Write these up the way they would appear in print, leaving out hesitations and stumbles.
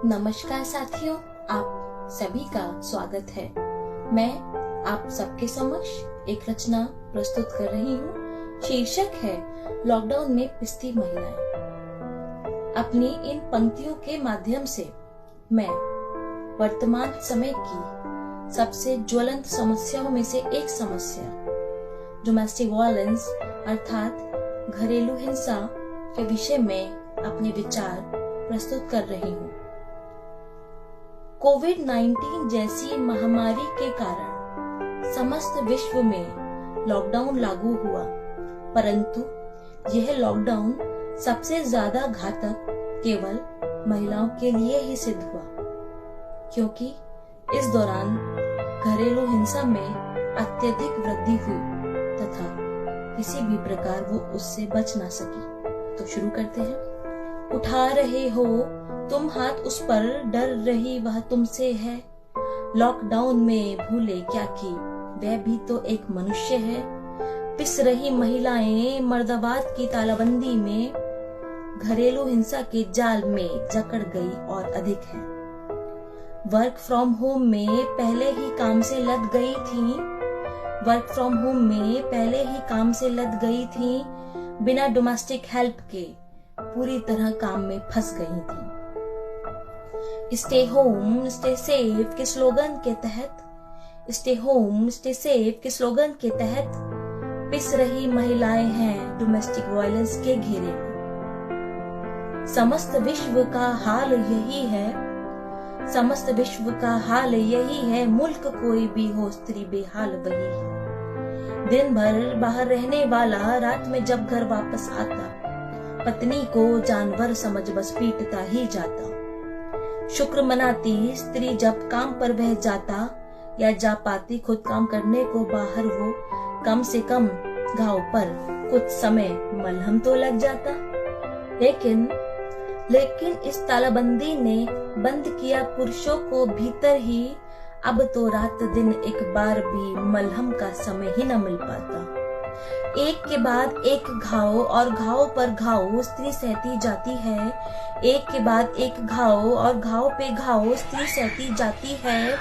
नमस्कार साथियों, आप सभी का स्वागत है। मैं आप सबके समक्ष एक रचना प्रस्तुत कर रही हूँ। शीर्षक है लॉकडाउन में पिसती महिलाएं। अपनी इन पंक्तियों के माध्यम से मैं वर्तमान समय की सबसे ज्वलंत समस्याओं में से एक समस्या डोमेस्टिक वायलेंस अर्थात घरेलू हिंसा के विषय में अपने विचार प्रस्तुत कर रही हूँ। कोविड-19 जैसी महामारी के कारण समस्त विश्व में लॉकडाउन लागू हुआ, परंतु यह लॉकडाउन सबसे ज्यादा घातक केवल महिलाओं के लिए ही सिद्ध हुआ, क्योंकि इस दौरान घरेलू हिंसा में अत्यधिक वृद्धि हुई तथा किसी भी प्रकार वो उससे बच ना सकी। तो शुरू करते हैं। उठा रहे हो तुम हाथ उस पर, डर रही वह तुमसे है। लॉकडाउन में भूले क्या कि वह भी तो एक मनुष्य है। पिस रही महिलाएं मर्दावाद की तालाबंदी में, घरेलू हिंसा के जाल में जकड़ गई और अधिक है। वर्क फ्रॉम होम में पहले ही काम से लद गई थी, वर्क फ्रॉम होम में पहले ही काम से लद गई थी, बिना डोमेस्टिक हेल्प के पूरी तरह काम में फंस गई थी। स्टे होम स्टे सेफ के स्लोगन के तहत, स्टे होम स्टे सेफ के स्लोगन के तहत पिस रही महिलाएं हैं डोमेस्टिक वायलेंस के घेरे में। समस्त विश्व का हाल यही है, समस्त विश्व का हाल यही है। मुल्क कोई भी हो स्त्री बेहाल वही है। दिन भर बाहर रहने वाला रात में जब घर वापस आता, पत्नी को जानवर समझ बस पीटता ही जाता। शुक्र मनाती स्त्री जब काम पर वह जाता, या जा पाती खुद काम करने को बाहर वो, कम से कम घाव पर कुछ समय मलहम तो लग जाता। लेकिन इस तालाबंदी ने बंद किया पुरुषों को भीतर ही। अब तो रात दिन एक बार भी मलहम का समय ही न मिल पाता। एक के बाद एक घाव और घाव पर घाव स्त्री सहती जाती है। एक के बाद एक घाव और घाव पे घाव स्त्री सहती जाती है,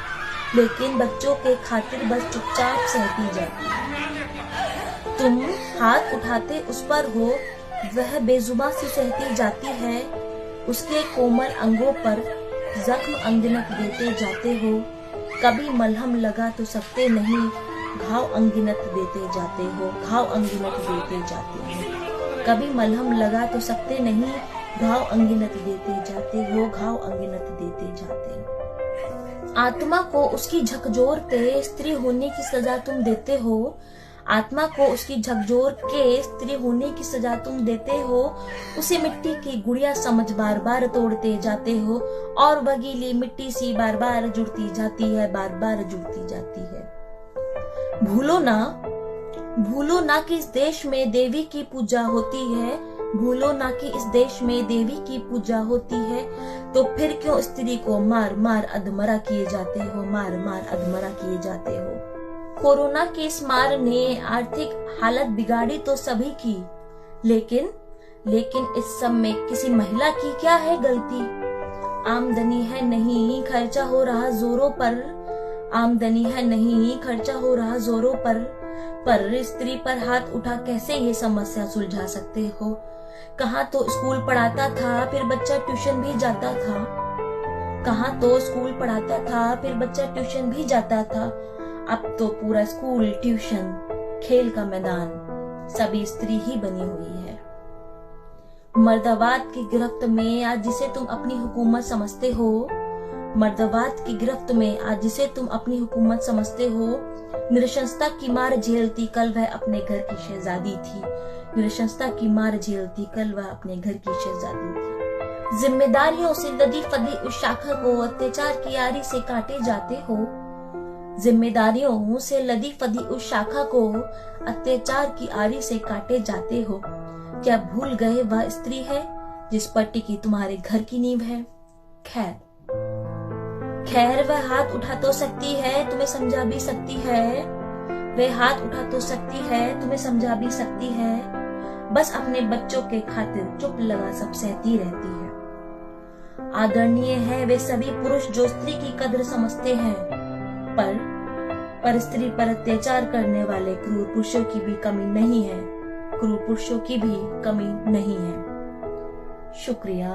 लेकिन बच्चों के खातिर बस चुपचाप सहती जाती है। तुम हाथ उठाते उस पर हो, वह बेजुबान सी सहती जाती है। उसके कोमल अंगों पर जख्म अनगिनत देते जाते हो। कभी मलहम लगा तो सकते नहीं, घाव अनगिनत देते जाते हो, घाव अनगिनत देते जाते हो। कभी मलहम लगा तो सकते नहीं, घाव अनगिनत देते जाते हो, घाव अनगिनत देते जाते हो। आत्मा को उसकी झकझोरते स्त्री होने की सजा तुम देते हो। आत्मा को उसकी झकझोर के स्त्री होने की सजा तुम देते हो। उसे मिट्टी की गुड़िया समझ बार बार तोड़ते जाते हो, और वह गीली मिट्टी सी बार बार जुड़ती जाती है, बार बार जुड़ती जाती है। भूलो ना कि इस देश में देवी की पूजा होती है। भूलो ना कि इस देश में देवी की पूजा होती है। तो फिर क्यों स्त्री को मार मार अधमरा किए जाते हो, मार मार अधमरा किए जाते हो। कोरोना के इस मार ने आर्थिक हालत बिगाड़ी तो सभी की, लेकिन इस सब में किसी महिला की क्या है गलती। आमदनी है नहीं, खर्चा हो रहा जोरों पर। आमदनी है नहीं, खर्चा हो रहा जोरों पर स्त्री पर हाथ उठा कैसे ये समस्या सुलझा सकते हो। कहाँ तो स्कूल पढ़ाता था, फिर बच्चा ट्यूशन भी जाता था। कहाँ तो स्कूल पढ़ाता था, फिर बच्चा ट्यूशन भी जाता था। अब तो पूरा स्कूल, ट्यूशन, खेल का मैदान सभी स्त्री ही बनी हुई है। मर्दावाद की गिरफ्त में आज जिसे तुम अपनी हुकूमत समझते हो, मर्दावाद की गिरफ्त में आज जिसे तुम अपनी हुकूमत समझते हो, निरशंसता की मार झेलती कल वह अपने घर की शहजादी थी। निरशंसता की मार झेलती कल वह अपने घर की शहजादी थी। जिम्मेदारियों से लदी फदी उस शाखा को अत्याचार की आरी से काटे जाते हो। जिम्मेदारियों से लदी फदी उस शाखा को अत्याचार की आरी से काटे जाते हो। क्या भूल गए वह स्त्री है जिस पर टिकी तुम्हारे घर की नींव है। खैर वह हाथ उठा तो सकती है, तुम्हें समझा भी सकती है। वह हाथ उठा तो सकती है, तुम्हें समझा भी सकती है। बस अपने बच्चों के खातिर चुप लगा सब सहती रहती है। आदरणीय है वे सभी पुरुष जो स्त्री की कद्र समझते हैं, पर स्त्री पर अत्याचार करने वाले क्रूर पुरुषों की भी कमी नहीं है, क्रूर पुरुषों की भी कमी नहीं है। शुक्रिया।